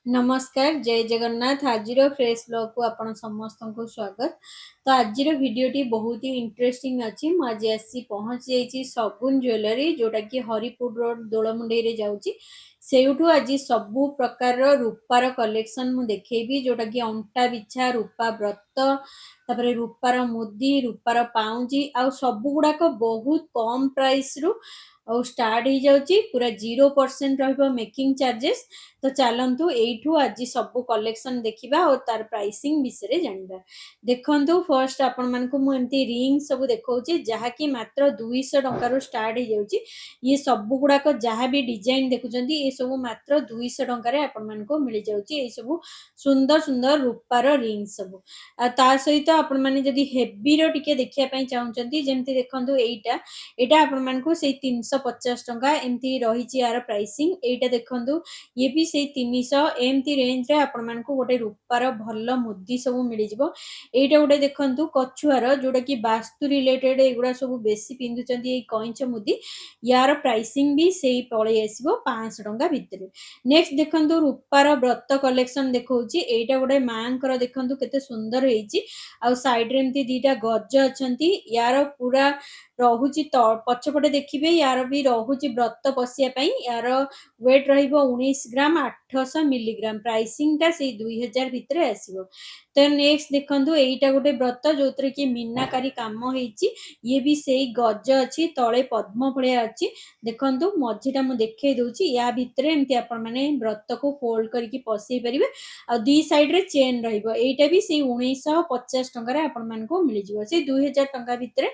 नमस्कार जय जगन्नाथ आज फ्रेश ब्लॉग को आपण समस्त को स्वागत। तो आज भिडटी बहुत ही इंटरेस्टिंग अच्छी मुझे आसी पहुँच जाइए सगुन ज्वेलरी जोटा कि हरिपुर रोड दोलमुंडई रे जाउची सेउठू आज सबु प्रकार रूपार कलेक्शन मु देखैबी जोटा कि अंटा बिछा रूपा व्रत तापर रूपार मुदी रूपार पाउंजी आ सबु गुड़ाक बहुत कम प्राइस रु स्टार्ट हो जाउची पूरा 0% रहिबो मेकिंग चार्जेस। तो चलतु यू आज सब कलेक्शन देखा और तार प्राइसिंग विषय जानवा। देखु फर्स्ट आपण मानक मुझे रिंग सब देखा जहाँकि मात्र 200 टकर स्टार्ट हो जाउची। ये सब गुड़ाक जहाँ भी डिजाइन देखुं ये सब मात्र 200 टकर आपण मानक मिल जाउची। ये सब सुंदर सुंदर रूपार रिंग सब ता सहित आपण माने जदि हेवी रो टिके देखिया पई चाहुचंती जेमति देखंतु एटा आपण मानक से 350 टंका एमती रही यार प्राइसिंग। एटा देखंतु ये भी से 300 एमती रेंज रे आपण मानक गोटे रूपार भल मुदी सब मिल जाव। एटा गोटे देखंतु कछुआर जोटा कि वास्तु रिलेटेड एगुड़ा सब बेसी पिंधुचंती ए कइंच मुदी यार प्राइसिंग भी सेही पळे आसीबो 500 टंका भितर। नेक्स्ट देखंतु रूपार व्रत कलेक्शन देखौची एटा गोटे मांकर देखंतु केते सुंदर हेची आ साइड रे एमती दीटा गज अछंती यार पूरा रहुची पछपटे देखिबे यार भी रहुची व्रत पसिया पई यार वेट रहिबो 19 ग्राम 800 मिलीग्राम प्राइसिंग टा से 2000 भितर आसीबो। तो नेक्स्ट देखंतु एटा गोटे व्रत जोतरे कि मीनाकारी काम हेची ये भी सेही गज अछि तळे पद्म भलिया अछि। देखंतु मझीटा मु देखै दोची या भितर एमती आपण माने व्रत को फोल्ड करके पसई परिबे आ दी साइड रे चेन रहिबो। एटा भी सेही 1950 टंका रे आपण मानको मिल जिवो से 2000 टंका भितर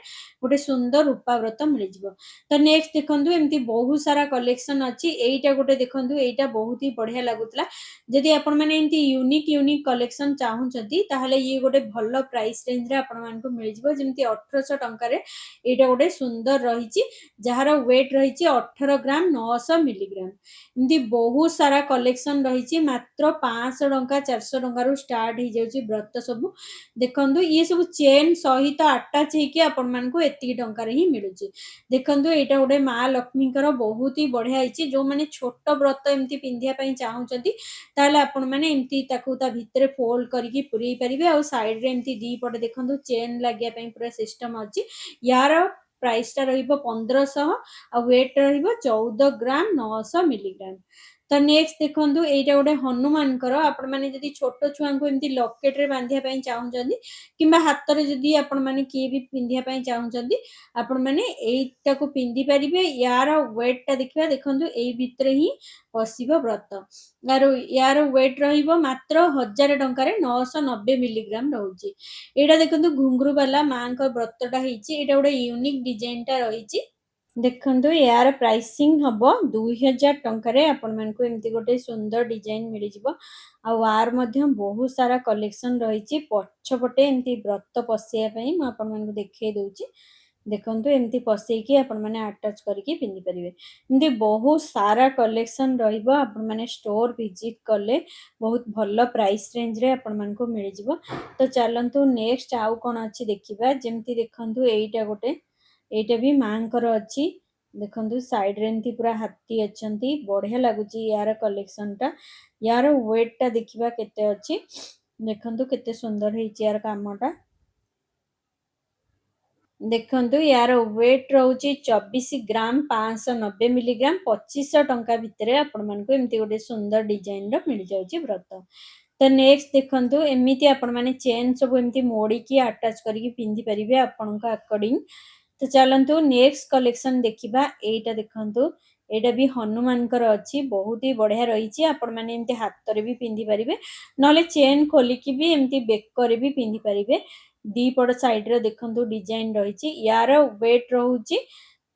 गोटे सुंदर रूपा व्रत मिल जिवो। तो नेक्स्ट देखंतु एमती बहुत सारा कलेक्शन अछि। एटा गोटे देखंतु एटा बहुत ही बढ़िया लागुतला जदि आपण माने एमती यूनिक कलेक्शन चाहुचंती ताहले ये गोटे भलो प्राइस रेंज रे आपण मानको मिल जिवो जेमती 1800 टंका रे एटा गोटे सुंदर रहिची जहार वेट रहिची 18 ग्राम 900 मिलीग्राम। एमती बहुत सारा कलेक्शन रहिची मात्र 500 टंका 400 टंका रु स्टार्ट हो जाउची व्रत सब। देखंतु ये सब चेन सहित अटैच हेकी आपण मानको एती टंका रे ही मिलुची। देखंतु एटा गोटे माँ लक्ष्मी बहुत ही बढ़िया होती जो मैंने छोट व्रत एमती पिंधिया चाहूँगी ताले आपण मैंने एमती ता भितर फोल्ड करके पुरई पारे आ साइड रे एमती दी पटे देखंतु चेन लगे पूरा सिस्टम अच्छी। यार प्राइस टा रहिबो 1500 आ वेट रहिबो 14 ग्राम 900 मिलीग्राम। तो नेक्स्ट देखंतु एटा गोटे हनुमान आपण माने जदि छोट छुआ को एमती लॉकेट रे बांधिया पई चाहूचंदी किंबा हाथ रे जदि आपण माने किए भी पिंधिया पई चाहूचंदी आपण माने एटा को पिंधि परिबे। यार वेट टा देखिबा देखंतु एई भितर ही पसिबो व्रत यार वेट रहिबो मात्र 1000 टंका रे 990 मिलीग्राम रहउची। एटा देखंतु घुंगरू वाला मां को व्रतटा हेची एटा गोटे यूनिक डिजाइन टा रहिची। देखंतु यार प्राइसिंग हबो 2000 टंका रे आपण मानको एमती गोटे सुंदर डिजाइन मिल जिवो आ वार मध्य बहुत सारा कलेक्शन रहिची पछपटे एमती व्रत पसिया पई म आपण मानको देखै दोची। देखंतु एमती पसेकी आपण माने अटैच करके पिंधि परिबे। एमती बहुत सारा कलेक्शन रहिबो आपण माने स्टोर विजिट करले बहुत भलो प्राइस रेंज रे आपण मानको मिल जिवो। तो चलंतु नेक्स्ट आउ कोन अछि देखिबा जेमती देखंतु एइटा गोटे एटा भी मांकर अच्छी। देखंतु साइड रे एमती पूरा हाथी अछंती बढ़िया लागुची यार कलेक्शन टा। यार वेट टा देखिबा केते अच्छी देखंतु केते सुंदर हेची यार कामटा। देखंतु यार वेट रहउची 24 ग्राम 590 मिलीग्राम 2500 टंका भितर आपण मानको एमती गोटे सुंदर डिजाइन रो मिल जाउची व्रत। तो नेक्स्ट देखंतु एमिति आपण माने चेन सब एमती मोड़ी की अटैच करके पिंधि परिबे आपण का अकॉर्डिंग। तो चलंतु नेक्स्ट कलेक्शन देखिबा एटा देखंतु एटा भी हनुमान कर अच्छी बहुत ही बढ़िया रही आपण माने एमती हाथ रे भी पिंधि परिबे नले चेन खोलिकी भी एमती बेक करे भी पिंधि परिबे। दी पड़ साइड रे देखंतु डिजाइन रही यार वेट रहउची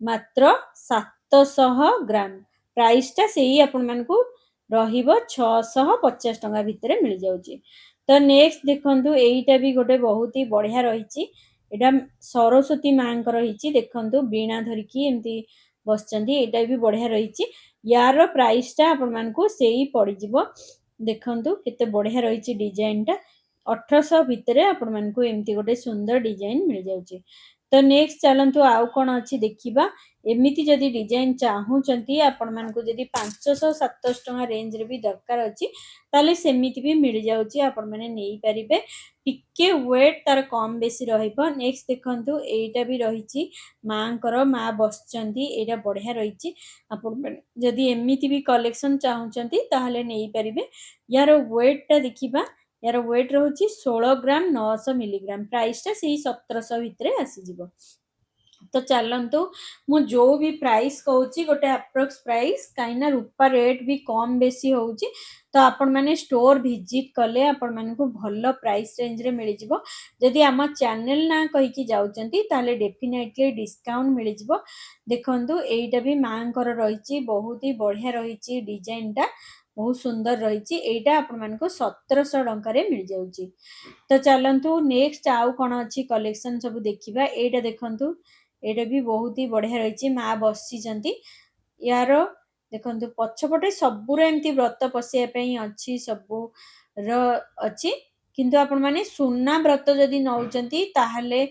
मात्र 700 ग्राम प्राइस टा सेही आपण मानकू रहिबो 650 टंका भितर मिल जाउची। तो नेक्स्ट देखंतु एइटा भी गोटे बहुत ही बढ़िया रही एटा सरस्वती मां रही देखंतु बीणा धरिकी एमती बसचंदी एटा भी बढ़िया रही यार प्राइस टा आपण मानकू सेही पड़ी जिवो। देखंतु केते बढ़िया रही डिजाइन टा 1800 भितर आपण मानकू एमती गोटे सुंदर डिजाइन मिल जाउची। तो नेक्स्ट चलतु आउ कौन अच्छी देखा एमती जदि डिजाइन चाहूँगी आपण मानक जदि 500-700 टଙ୍କା रेंज रे भी दरकार अच्छी ताले सेमिति भी मिल जाउची आपण माने नेई परिबे टिके वेट तार कम बेसी रहइबो। नेक्स्ट देखंतु एटा भी रहिची मांकर मा बसचंती एटा बढ़िया रहिची आपण माने जदि एमिति भी कलेक्शन चाहूँचंती ताहले नेई परिबे। यार वेट टा देखिबा यार वेट रोची 16 ग्राम 900 मिलीग्राम प्राइस टा से 1700 भितरे आसी जिवो। तो चलतु मु जो भी प्राइस कहूँ गोटे अप्रोक्स प्राइस कहीं रूपा रेट भी कम बेसी होउची तो आपण माने स्टोर विजिट कले आपण माने को भल प्राइस रेंज रे मिल जिवो। जदि आम चैनल ना कहि कि जाउचंती ताले डेफिनेटली डिस्काउंट मिल जिवो। देखंतु एटा भी मांकर रहिची बहुत ही बढ़िया रहिची डिजाइन टा बहुत सुंदर रहिची एटा आपण माने को 1700 टଙ୍କା रे मिल जाउची। तो चलतु नेक्स्ट आउ कौन अच्छी कलेक्शन सब देखा एटा देखंतु एटा भी बहुत ही बढ़िया रही माँ बसी यार देखंतु पछपटे सबूर एमती व्रत पशियापी अच्छी सबू अच्छी किंतु आपण माने सुना व्रत जदि नौचंती ताहले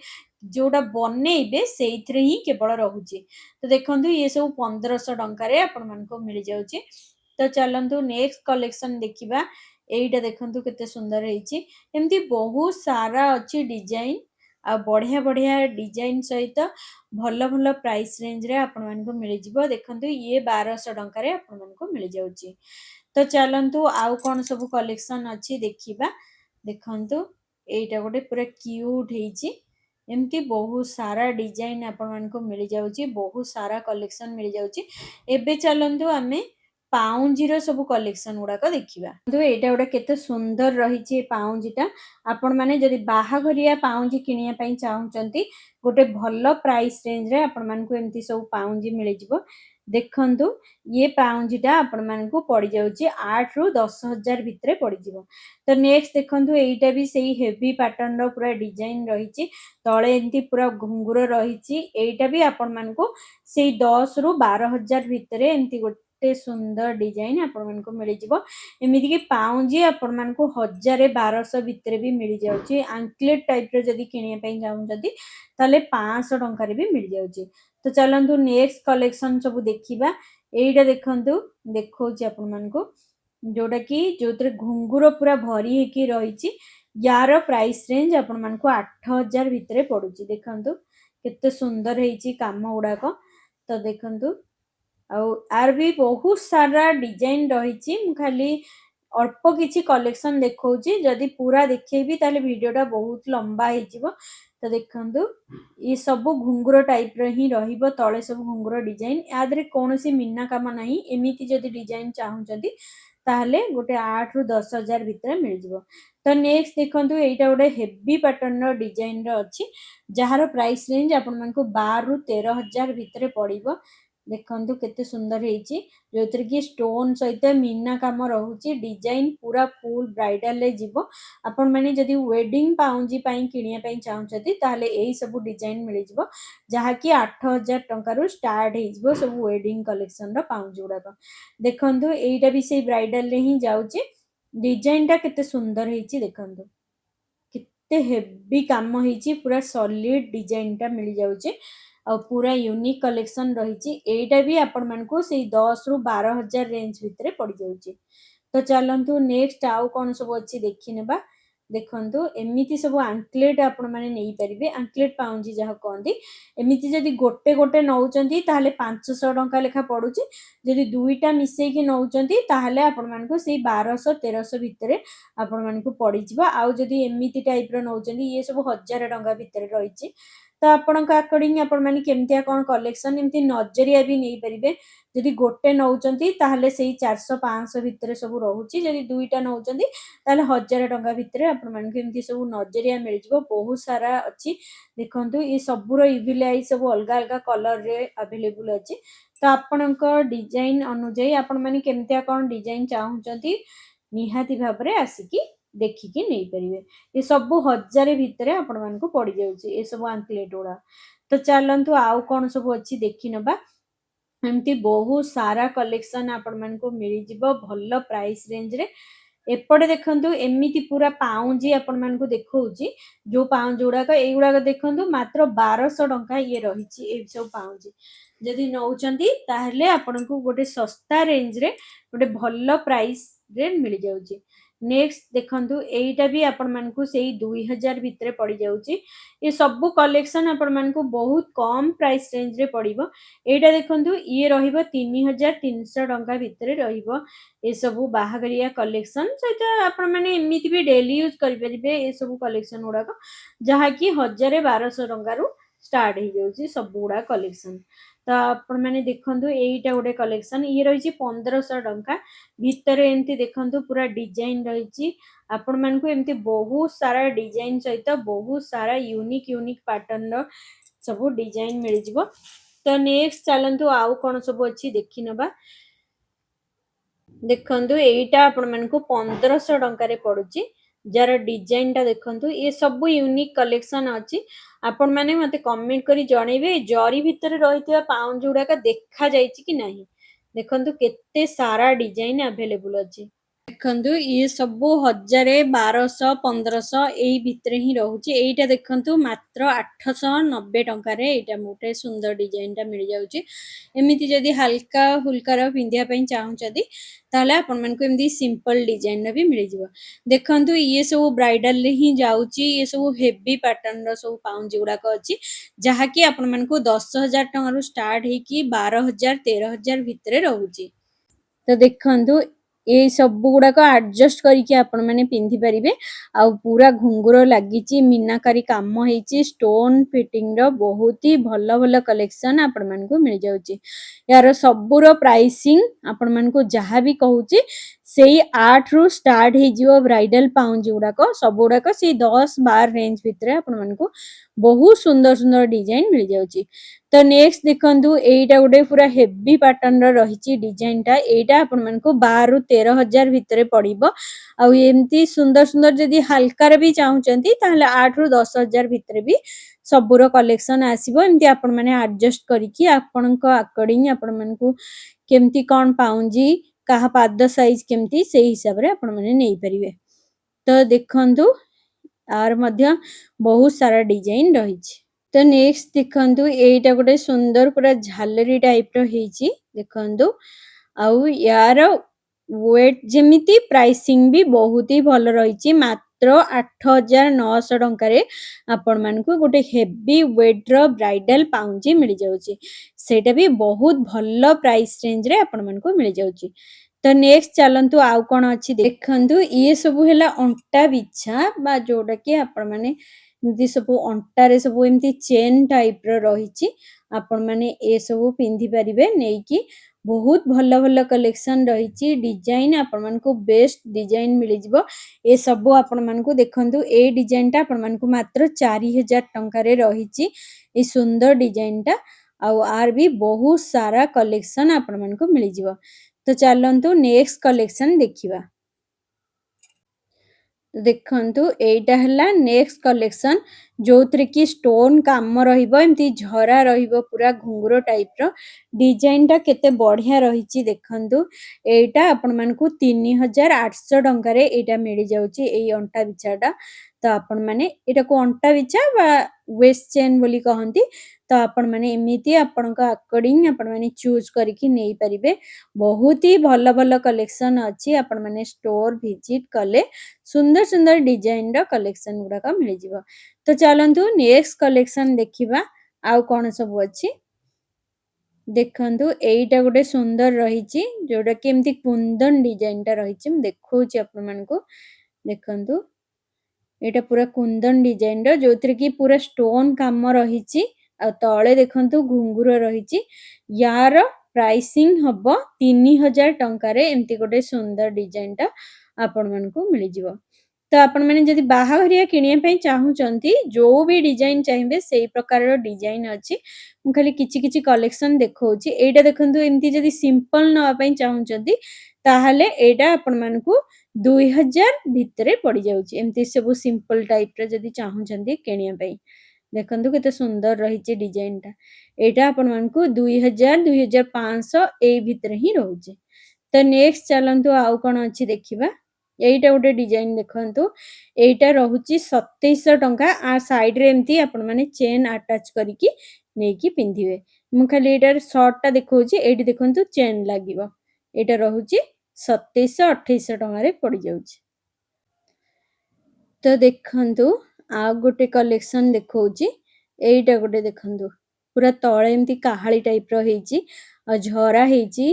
जोटा बनेबे सेइथरे ही केवल रहुची। तो देखंतु ये सब 1500 टଙ୍କା रे आपण मानको मिल जाउची। तो चलंतु नेक्स्ट कलेक्शन देखिबा एइटा देखंतु केते सुंदर हेची एमती बहुत सारा अच्छी डिजाइन आ बढ़िया बढ़िया डिजाइन सहित भल भल प्राइस रेंज रे आपण मानको मिल जिवो। देखंतु ये 1200 टଙ୍କା रे आपण मानको मिल जाउची। तो चलंतु आउ कोन सब कलेक्शन अच्छी देखिबा देखंतु एइटा गोटे पूरा क्यूट हेची एमती बहुत सारा डिजाइन आपण मानको मिल जाउची बहुत सारा कलेक्शन मिल जाउची। एबे चलंतु आमे पाउंजीर सब कलेक्शन गुड़ाक देखा तो यहाँ गोटे केते सुंदर रही पाउंजीटा आपण माने जदि बाहाघरिया पाउंजी किनिया पई चाहूचंती गोटे भल प्राइस रेंज रे आपण मानकु एमती सब पाउंजी मिल जिवो। देखंतु ये पाउंजीटा आपण मानकु पड़ी जाउची 8 रु 10,000 भितरे पड़ी जिवो। तो नेक्स्ट देखंतु एइटा भी सेही हेवी पैटर्न रो पूरा डिजाइन रहिची तळे एमती पूरा घुंगुर रहिची एइटा भी आपण मानकु सेही 10 रु 12,000 भितरे एमती गोटे सुंदर डिजाइन आपण मानकु मिल जिवो। एमिति कि पाउंजी आपण मानकु 1000-1200 भितरे भी मिल जाउची। एंकलेट टाइप रो जदि किनिया पई चाहूचंती ताले 500 टଙ୍କା रे भी मिल जाउची। तो चलंतु नेक्स्ट कलेक्शन सब देखिबा एइटा देखंतु देखौची आपण मानकु जोटा कि जोतरे घुंगुर पूरा भरी हेकी रहिची यार प्राइस रेंज आपण मानकु 8000 भितरे पडुची। देखंतु केते सुंदर हेची काम गुडाक। तो देखंतु आर भी बहुत सारा डिजाइन रही खाली अल्प किसी कलेक्शन देखौची जदि पूरा देखेबी ताले वीडियोटा बहुत लंबा हेजिवो। तो देखंतु ये सब घुंगुर टाइप रो ही रहिबो तळे सब घुंगुर डिजाइन यादरे कोनोसी मीना काम नाही एमिति जदि डिजाइन चाहूचंती ताहले गोटे 8 रु 10,000 भितर मिल जिवो। तो नेक्स्ट देखंतु एइटा गोटे हेवी पैटर्न रो डिजाइन रो अछि जहार प्राइस रेंज आपण मानकु 12 रु 13,000 भितर पड़िबो। देखंतु केते सुंदर हेची जोतिर कि स्टोन सहित मीना काम रहुची डिजाइन पूरा फुल ब्राइडल ले जिवो। आपण माने जदि वेडिंग पाउंजी पई किनिया पई चाहूचती ताहले एई सब डिजाइन मिल जिवो जहा कि 8000 टଙ୍କା रु स्टार्ट हे जिवो सब वेडिंग कलेक्शन रो पाउंजी गुडाक। देखंतु एइटा भी से ब्राइडल ले ही जाउची डिजाइन टा केते सुंदर हेची देखंतु केते हेवी काम हेची पूरा सॉलिड डिजाइन टा मिल जाउची और पूरा यूनिक कलेक्शन रही एटा भी आपण मानकु से 10 रु 12,000 रेंज भितरे पड़ जाउची। तो चलंतु नेक्स्ट आउ कोन सब अच्छी देखि नेबा देखंतु एमिति सब एंकलेट आपण माने नेई परिबे एंकलेट पाउंजी जहा कहंदी एमिति जदि गोटे गोटे नौचंती ताहले 500 टଙ୍କା लेखा पडुची जदि दुईटा मिसई कि नौचंती ताहले आपण मानकु से 1200-1300 भितरे आपण मानकु पड़ी जिवो। आउ जदि एमिति टाइप रो नौचंती ये सब 1000 टଙ୍କା भितरे रहिची। तो आपण अकॉर्डिंग आपण माने केमतिया कोन कलेक्शन एमती नजरिया भी नहीं परिबे जदि गोटे नौचंती ताहले सेही 400-500 भितरे सब रहुची जदि दुईटा नौचंती ताहले 1000 टଙ୍କା भितरे आपण मानकु एमती सब नजरिया मिल जिवो। बहुत सारा अछि देखंतु ये सबुरो इविलाई सब अलग अलग कलर रे अवेलेबल अछि। तो आपणक डिजाइन अनुଯାयी आपण माने केमतिया कोन डिजाइन चाहूचंती निहाती भाबरे आसिकी देखिकी नहीं परिवे। ये सब 1000 भितरे आपण मानकु पड़ी जाउची ये सब एंकलेट गुडा। तो चलंतु आउ कोन सब अच्छी देखि नबा एमती बहुत सारा कलेक्शन आपण मानकु मिल जिवो भल प्राइस रेंज रे एपटे देखंतु एमिति पूरा पाउंजी आपण मानकु देखौची जो पाउंज गुड़ाक एगुड़ाक देखंतु मात्र 1200 टंका ये रही ए सब पाउंजी जदि नौचंती ताहले आपनकु गोटे सस्ता रेंज रे गोटे भल प्राइस रे मिल जाउची। नेक्स्ट देखंतु एईटा भी आपण मानकु सेही 2000 भितरे पड़ी जाउची। ये सब कलेक्शन आपण मानकु बहुत कम प्राइस रेंज रे पड़िबो। एईटा देखंतु ये रहिबो 3300 टंका भितरे रहिबो। ए सब बाहागरिया कलेक्शन सहित आपण माने एमिति भी डेली यूज करि परिबे ए सब कलेक्शन गुड़ाक जहा कि 1200 टंका रु स्टार्ट हो जाउची सब गुड़ा कलेक्शन। तो आपण माने देखंतु एईटा गोटे कलेक्शन ये रही 1500 टंका भितर एमती देखंतु पूरा डिजाइन रही आपण मानकु एमती बहुत सारा डिजाइन सहित बहुत सारा यूनिक यूनिक पैटर्न रो सब डिजाइन मिल जिवो। तो नेक्स्ट चलंतु आउ कोन सब अछि देखि नबा। देखंतु एईटा आपण मानकु 1500 टंका रे पडुची जार डिजाइन टा देखंतु ये सब यूनिक कलेक्शन अछि। आपण माने मते कमेंट करी जणेबे जरी भितर रहितबा पाउंज गुड़ाक देखा जायछि कि नाही। देखंतु केते सारा डिजाइन अवेलेबल अछि। देखंतु ये सब 1000 1200 1500 एई भितरे ही रहउची। एईटा देखंतु मात्र 890 टंका रे एईटा मोटे सुंदर डिजाइन टा मिल जाउची। एमिति जदी हल्का हुल्का रो पिंदिया पई चाहुचदी ताले आपण मानकु एमिति सिंपल डिजाइन रे भी मिल जिवो। देखंतु ये सब ब्राइडल रे ही जाउची। ये सब हेवी पैटर्न रो सब पाउंज गुड़ाक अछि जहा कि आपण मानकु 10000 टंका रु स्टार्ट हे कि 12000 13000 भितरे रहउची। तो देखंतु ये सब गुड़ाक एडजस्ट करके आपण माने पिंधि परिबे। आ पूरा घुंगुर लागिची मीनाकारी काम होईची स्टोन फिटिंग रो बहुत ही भल भल कलेक्शन आपण मानकु मिल जाउची। यार सबुरो प्राइसिंग आपण मानकु जहा भी कहूची सेही 8 रु स्टार्ट हे जिवो ब्राइडल पाउंज गुड़ाक सब गुड़ाक से 10 12 रेंज भितरे आपण मानकु बहुत सुंदर सुंदर डिजाइन मिल जाउची। तो नेक्स्ट देखंतु एईटा गोटे पूरा हेवी पैटर्न रो रहिची डिजाइन टा एईटा आपण मानकु 12 रु 13000 भितरे पड़िबो। आ एमती सुंदर सुंदर जदी हल्का रे भी चाहुचंती ताहले 8 रु 10000 भितरे भी सबुरो कलेक्शन आसीबो। एमती आपण माने एडजस्ट करिकि आपणको अकॉर्डिंग आपण मानकु केमती कोन पाउंजी काहा पाद साइज केमती से हिसाब रे आपण माने नै परिबे। तो देखंतु आर मध्य बहुत सारा डिजाइन रहिची। तो नेक्स्ट देखंतु एईटा गोटे सुंदर पूरा झालरी टाइप रो हेची देखंतु। आउ यार वेट जेमिति प्राइसिंग भी बहुत ही भल रहिची मात्र 8900 टंका रे आपण मानकु गोटे हेवी वेट रो ब्राइडल पाउंजी मिल जाउची। सेटा भी बहुत भल प्राइस रेंज रे आपण मानकु मिल जाउची। तो नेक्स्ट चलंतु आउ कोन अछि देखंतु ये सब हेला अंटा बिछा बा जोडा कि आपण माने एमती सब अंटा रे सब एमती चेन टाइप रो रहिची आपण माने ए सब पिंधि परिबे नै कि बहुत भल भल कलेक्शन रहिची डिजाइन आपण मानकु बेस्ट डिजाइन मिल जिवो। ए सब आपण मानकु देखंतु ए डिजाइन टा आपण मानकु मात्र 4000 टंका रे रहिची ए सुंदर डिजाइन टा। आउ आर भी बहुत सारा कलेक्शन आपण मानकु मिल जिवो। तो चलंतु नेक्स्ट कलेक्शन देखिबा। देखंतु एईटा हला नेक्स्ट कलेक्शन जोथरे की स्टोन काम रहिबो एमती झरा रहिबो पूरा घुंगुरो टाइप रो डिजाइन टा केते बढ़िया रहिची। देखंतु एईटा आपण मानकु 3800 टंका रे एईटा मिल जाउची एई अंटा बिछाटा। तो आपण माने एटा को अंटा बिछा बा वेस्ट चेन बोली कहंती। तो आपण माने एमिति आपण का अकॉर्डिंग आपण माने चूज करके नै परिबे। बहुत ही भल भल कलेक्शन अछि आपण माने स्टोर विजिट कले सुंदर सुंदर डिजाइन रो कलेक्शन गुड़ा का मिल जिवो। तो चलंतु नेक्स्ट कलेक्शन देखिबा आउ कोन सब अछि देखंतु एईटा गोटे सुंदर रहिची जोडा कि एमती कुंदन डिजाइन टा रहिची म देखौची आपण मानकु देखंतु एटा पूरा कुंदन डिजाइन रो जोथरे कि पूरा स्टोन काम रहिची आ तळे देखंतु घुंगुर रहिची। यार प्राइसिंग हबो 3000 टंका रे एमती गोटे सुंदर डिजाइन टा आपण मानकु मिल जिवो। तो आपण माने जदी बाहाघरिया किनिया पई चाहुचंती जो भी डिजाइन चाहिबे सेही प्रकार रो डिजाइन अछि। मु खाली किछि किछि कलेक्शन देखौची एटा देखंतु एमती जदी सिंपल नवा पई चाहुचंती ताहाले एटा आपण मानकु 2000 भितरे पड़ी जाउची। एमती सब सिंपल टाइप रो जदी चाहुचंती किनिया पई देखंतु केते सुंदर रहिची डिजाइन टा एटा आपण मानकु 2000 2500 ए भितरे ही रहउची। तो नेक्स्ट चलंतु आउ कोन अछि देखिबा। ଏଇଟା ଗୋଟେ ଡିଜାଇନ ଦେଖନ୍ତୁ ଏଇଟା ରହୁଛି 2700 ଟଙ୍କା आ साइड रे एमती आपण माने चेन अटैच करिकी नेकी पिंधिबे मु खाली एटार शॉर्ट टा देखौची एठी देखंतु चेन लागिवो एटा रहुची 2700 2800 टଙ୍କା रे पड़ी जाउची तो देखंतु आ गोटे कलेक्शन देखौची एइटा गोटे देखंतु पूरा तळे एमती काहाळी टाइप रो हेची झरा हेची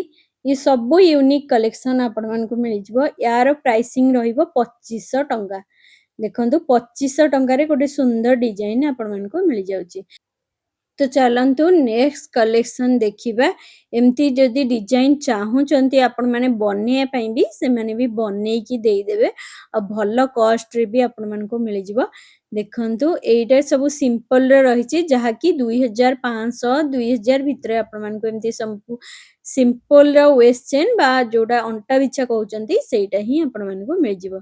ये सब यूनिक कलेक्शन आपण मान को मिल जिवो यार प्राइसिंग रहिबो 2500 टंका देखंतु 2500 टंका रे गोटे सुंदर डिजाइन आपण मान को मिल जाउची तो चलंतु नेक्स्ट कलेक्शन देखिबा एमती जदी डिजाइन चाहूचंती आपण माने बनेया पई भी से माने भी बनेई की देई देबे आ भलो कॉस्ट रे भी आपण मान को मिल जिवो देखंतु एइटा सब सिंपल रे रहिची जहा की 2500 2000 भितरे आपण मान को एमती संपू सिंपल रो वेस्ट चेन बा जोडा अंटा बिछा कहउचंती सेटा ही आपण मान को मिल जिवो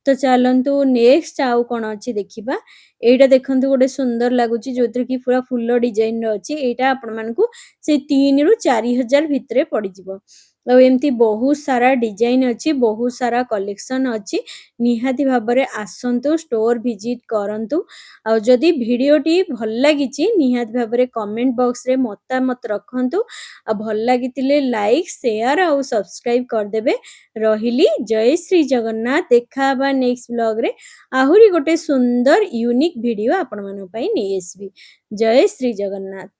तो चलंतु नेक्स्ट आउ कोन अछि देखिबा एइटा देखंतु गोटे सुंदर लागुची जोतिर की पूरा फुल्लो डिजाइन रो अछि एइटा आपण मान को से 3 रु 4000 भितरे पड़ी जिवो आ एमती बहुत सारा डिजाइन अछि बहुत सारा कलेक्शन अछि निहाती भाबरे आसंतु स्टोर विजिट करंतु आ जदी वीडियोटी भल लागिची निहाती भाबरे कमेंट बॉक्स रे मतामत रखंतु आ भल लागितिले लाइक शेयर आ सब्सक्राइब कर देबे रहिली जय श्री जगन्नाथ देखाबा नेक्स्ट व्लॉग रे आहुरी गोटे सुंदर यूनिक वीडियो आपण मन पई नै आसबी जय श्री जगन्नाथ।